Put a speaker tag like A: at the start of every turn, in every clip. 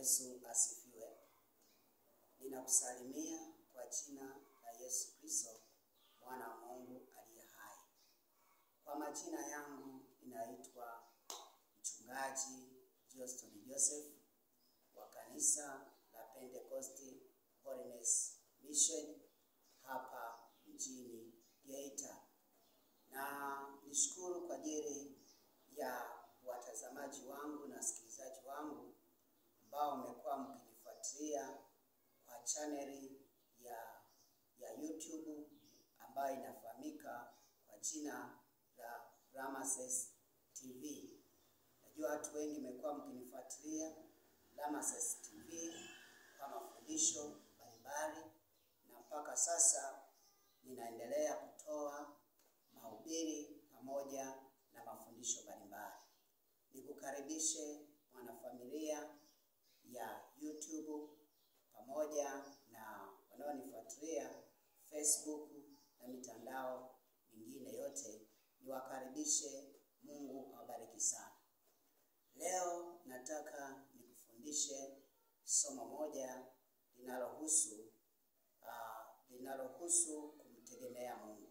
A: Yesu asifiwe. Ninakusalimia kwa jina la Yesu Kristo, mwana wa Mungu aliye hai. Kwa majina yangu ninaitwa Mchungaji Johnston Joseph wa kanisa la Pentecost Holiness Mission hapa mjini Geita. Na nishukuru kwa ajili ya watazamaji wangu na wasikilizaji wangu ambao mmekuwa mkinifuatilia kwa chaneli ya YouTube ambayo inafahamika kwa jina la Ramses TV. Najua watu wengi mmekuwa mkinifuatilia Ramses TV kwa mafundisho mbalimbali, na mpaka sasa ninaendelea kutoa mahubiri pamoja na mafundisho mbalimbali. Nikukaribishe mwanafamilia ya YouTube pamoja na wanaonifuatilia Facebook na mitandao mingine yote. Niwakaribishe, Mungu awabariki sana. Leo nataka nikufundishe somo moja linalohusu kumtegemea Mungu.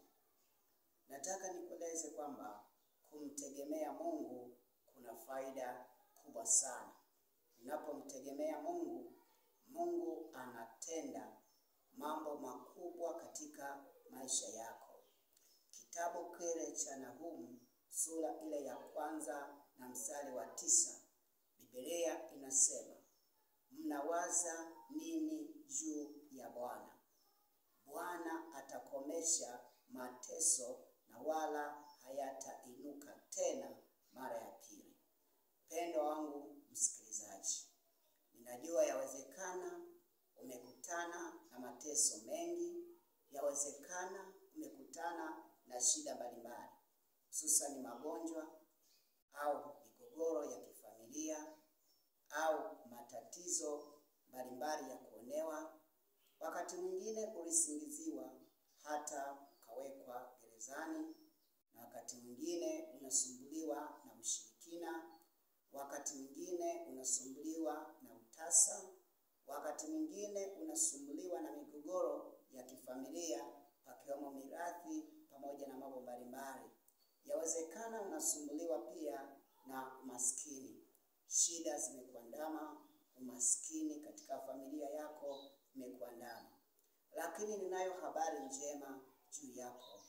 A: Nataka nikueleze kwamba kumtegemea Mungu kuna faida kubwa sana. Unapomtegemea Mungu, Mungu anatenda mambo makubwa katika maisha yako. Kitabu kile cha Nahumu sura ile ya 1 na mstari wa 9, Biblia inasema, mnawaza nini juu ya Bwana? Bwana atakomesha mateso na wala hayatainuka tena mara ya pili. Mpendwa wangu msikilizaji, ninajua yawezekana umekutana na mateso mengi, yawezekana umekutana na shida mbalimbali, hususan magonjwa au migogoro ya kifamilia au matatizo mbalimbali ya kuonewa. Wakati mwingine ulisingiziwa hata ukawekwa gerezani, na wakati mwingine unasumbuliwa na ushirikina, wakati mwingine unasumbuliwa na utasa, wakati mwingine unasumbuliwa na migogoro ya kifamilia pakiwemo mirathi pamoja na mambo mbalimbali. Yawezekana unasumbuliwa pia na umaskini. Shida zimekuandama, umaskini katika familia yako umekuandama. Lakini ninayo habari njema juu yako.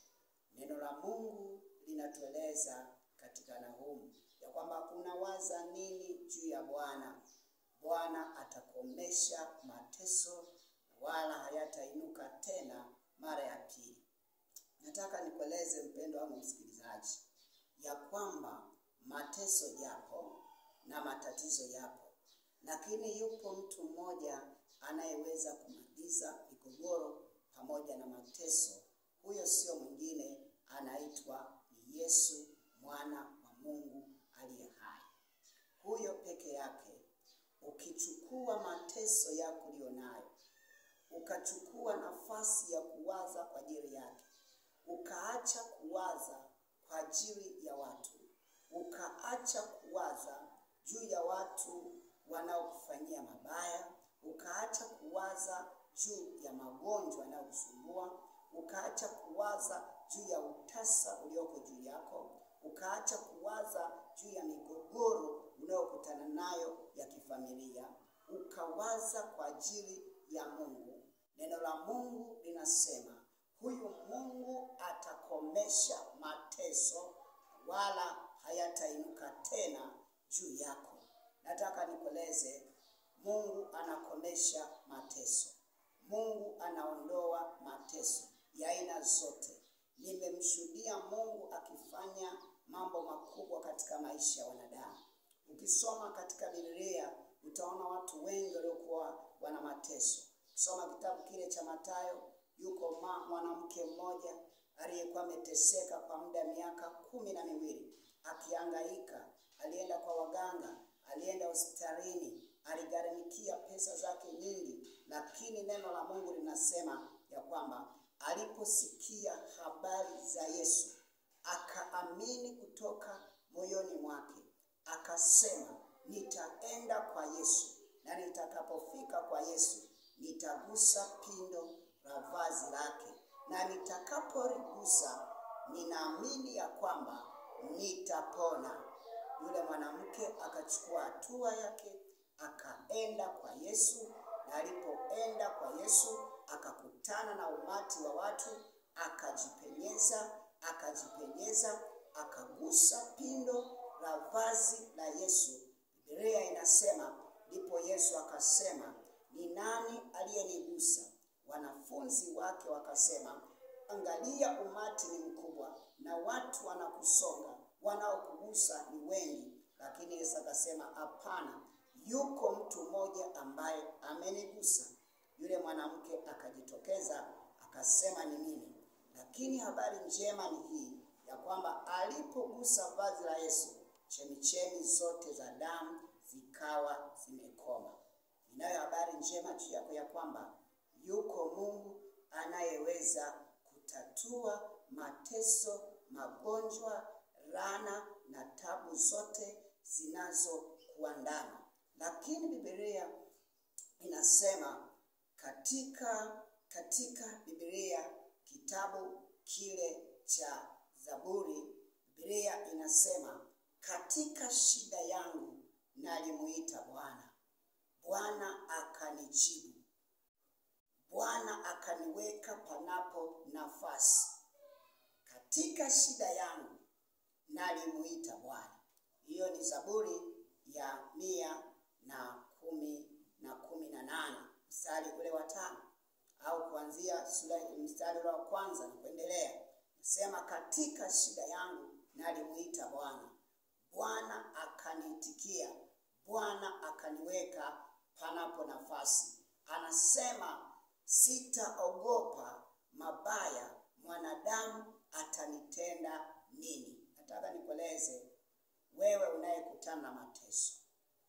A: Neno la Mungu linatueleza katika Nahumu ya kwamba unawaza nini juu ya Bwana? Bwana atakomesha mateso wala hayatainuka tena mara ya pili. Nataka nikueleze mpendwa wangu msikilizaji ya kwamba mateso yapo na matatizo yapo, lakini yupo mtu mmoja anayeweza kumaliza migogoro pamoja na mateso. Huyo sio mwingine, anaitwa ni Yesu, mwana wa Mungu aliye hai. Huyo peke yake, ukichukua mateso yako ulionayo, ukachukua nafasi ya kuwaza kwa ajili yake, ukaacha kuwaza kwa ajili ya watu, ukaacha kuwaza juu ya watu wanaokufanyia mabaya, ukaacha kuwaza juu ya magonjwa yanayokusumbua, ukaacha kuwaza juu ya utasa ulioko juu yako, ukaacha kuwaza juu ya migogoro unayokutana nayo ya kifamilia, ukawaza kwa ajili ya Mungu. Neno la Mungu linasema huyu Mungu atakomesha mateso wala hayatainuka tena juu yako. Nataka nikueleze, Mungu anakomesha mateso. Mungu anaondoa mateso ya aina zote. Nimemshuhudia Mungu akifanya mambo makubwa katika maisha ya wanadamu. Ukisoma katika Biblia utaona watu wengi waliokuwa wana mateso. Ukisoma kitabu kile cha Mathayo, yuko mwanamke mmoja aliyekuwa ameteseka kwa muda wa miaka 12 akihangaika. Alienda kwa waganga, alienda hospitalini, aligharamikia pesa zake nyingi, lakini neno la Mungu linasema ya kwamba aliposikia habari za Yesu, akaamini kutoka moyoni mwake, akasema nitaenda kwa Yesu na nitakapofika kwa Yesu nitagusa pindo la vazi lake, na nitakapoligusa ninaamini ya kwamba nitapona. Yule mwanamke akachukua hatua yake, akaenda kwa Yesu, na alipoenda kwa Yesu akakutana na umati wa watu, akajipenyeza, akagusa pindo la vazi la Yesu. Biblia inasema ndipo Yesu akasema, ni nani aliyenigusa? Wanafunzi wake wakasema, angalia, umati ni mkubwa na watu wanakusonga, wanaokugusa ni wengi. Lakini Yesu akasema, hapana, yuko mtu mmoja ambaye amenigusa. Yule mwanamke akajitokeza akasema, ni mimi. Lakini habari njema ni hii, ya kwamba alipogusa vazi la Yesu, chemichemi zote za damu zikawa zimekoma. Ninayo habari njema juu yako ya kwamba yuko Mungu anayeweza kutatua mateso, magonjwa, laana na tabu zote zinazokuandama. Lakini Biblia inasema katika Biblia, kitabu kile cha Zaburi, Biblia inasema, katika shida yangu nalimuita Bwana, Bwana akanijibu, Bwana akaniweka panapo nafasi. Katika shida yangu nalimuita Bwana. Hiyo ni Zaburi ya 118 mstari ule wa 5, au kuanzia mstari ule wa 1 na kuendelea. Nasema, katika shida yangu nalimuita Bwana, Bwana akaniitikia, Bwana akaniweka panapo nafasi. Anasema, sitaogopa mabaya, mwanadamu atanitenda nini? Nataka nikueleze wewe unayekutana na mateso.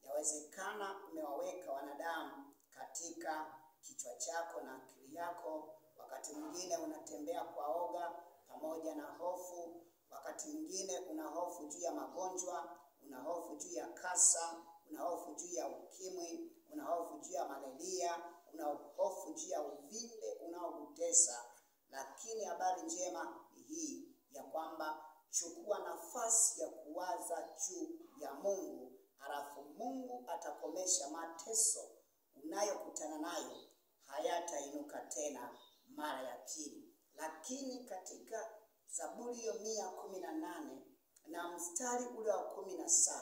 A: Yawezekana umewaweka wanadamu katika kichwa chako na akili yako. Wakati mwingine unatembea kwa oga pamoja na hofu. Wakati mwingine una hofu juu ya magonjwa, una hofu juu ya kasa, una hofu juu ya ukimwi, una hofu juu ya malaria, una hofu juu ya uvimbe unaokutesa. Lakini habari njema ni hii, ya kwamba chukua nafasi ya kuwaza juu ya Mungu, halafu Mungu atakomesha mateso unayokutana nayo, hayatainuka tena mara ya pili. Lakini katika Zaburi hiyo 118 na mstari ule wa 17,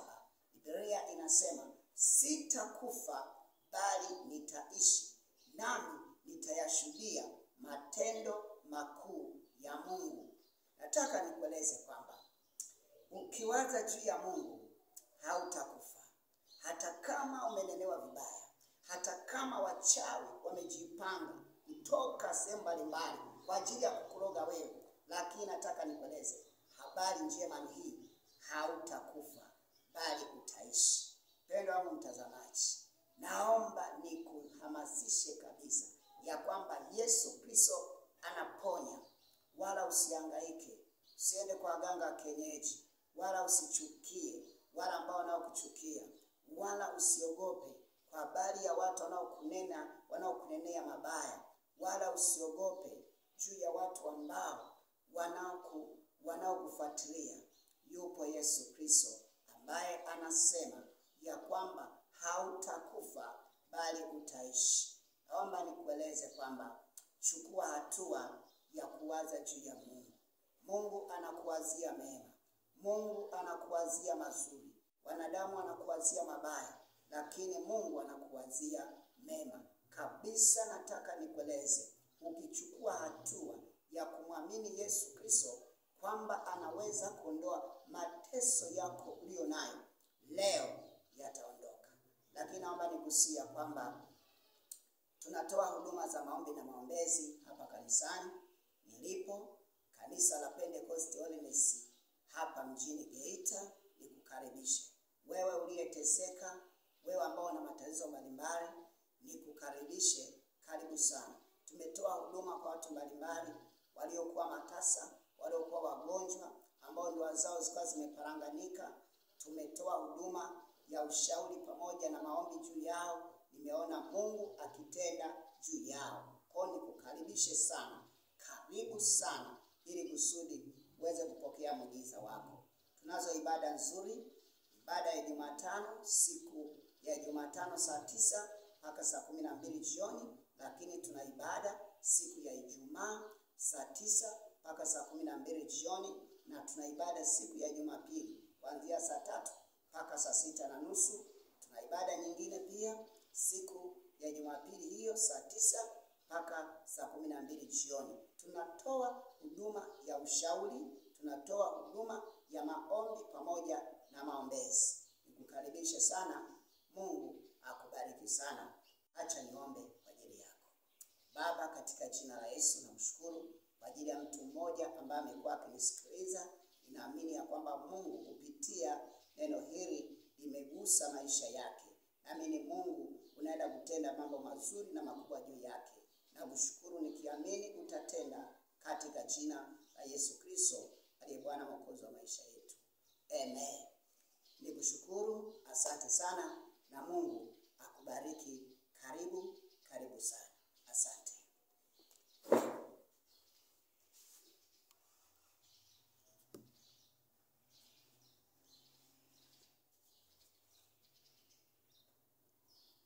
A: Biblia inasema, sitakufa bali nitaishi, nami nitayashuhudia matendo makuu ya Mungu. Nataka nikueleze kwamba ukiwaza juu ya Mungu hautakufa. Hata kama umelelewa vibaya, hata kama wachawi wamejipanga kutoka sehemu mbalimbali kwa ajili ya kukuroga wewe, lakini nataka nikueleze habari njema ni hii, hautakufa bali utaishi. Mpendwa wangu mtazamaji, naomba nikuhamasishe kabisa ya kwamba Yesu Kristo anaponya. Wala usihangaike, usiende kwa waganga wa kienyeji, wala usichukie wala ambao wanaokuchukia, wala usiogope kwa habari ya watu wanaokunenea mabaya, wala usiogope juu ya watu ambao wanaokufuatilia. Yupo Yesu Kristo ambaye anasema ya kwamba hautakufa bali utaishi. Naomba nikueleze kwamba chukua hatua ya kuwaza juu ya Mungu. Mungu anakuwazia mema. Mungu anakuwazia mazuri. Wanadamu anakuwazia mabaya, lakini Mungu anakuwazia mema kabisa. Nataka nikueleze, ukichukua hatua ya kumwamini Yesu Kristo kwamba anaweza kuondoa mateso yako ulio nayo, leo yataondoka. Lakini naomba nikusia kwamba tunatoa huduma za maombi na maombezi hapa kanisani nilipo, kanisa la Pentecost Holiness hapa mjini Geita. Nikukaribishe wewe uliyeteseka, wewe ambao una matatizo mbalimbali, nikukaribishe, karibu sana. Tumetoa huduma kwa watu mbalimbali waliokuwa matasa, waliokuwa wagonjwa, ambao ndoa zao zilikuwa zimeparanganika. tumetoa huduma ya ushauri pamoja na maombi juu yao. Nimeona Mungu akitenda juu yao. Kwa nikukaribishe sana, karibu sana, ili kusudi uweze kupokea muujiza wako. Tunazo ibada nzuri, ibada ya Jumatano, siku ya Jumatano saa 9 mpaka saa 12 jioni, lakini tuna ibada siku ya Ijumaa saa 9 mpaka saa 12 jioni, na tuna ibada siku ya Jumapili kuanzia saa 3 mpaka saa 6:30. Tuna ibada nyingine pia siku ya Jumapili hiyo saa 9 mpaka saa 12 jioni. Tunatoa huduma ya ushauri, tunatoa huduma ya maombi pamoja na maombezi. Nikukaribishe sana. Mungu akubariki sana. Acha niombe kwa ajili yako. Baba, katika jina la Yesu namshukuru kwa ajili ya mtu mmoja ambaye amekuwa akinisikiliza. Ninaamini ya kwamba Mungu kupitia neno hili limegusa maisha yake. Naamini Mungu unaenda kutenda mambo mazuri na makubwa juu yake. Na kushukuru nikiamini utatenda katika jina la Yesu Kristo aliye Bwana Mwokozi wa maisha yetu. Amen. Nikushukuru, asante sana, na Mungu akubariki. Karibu sana.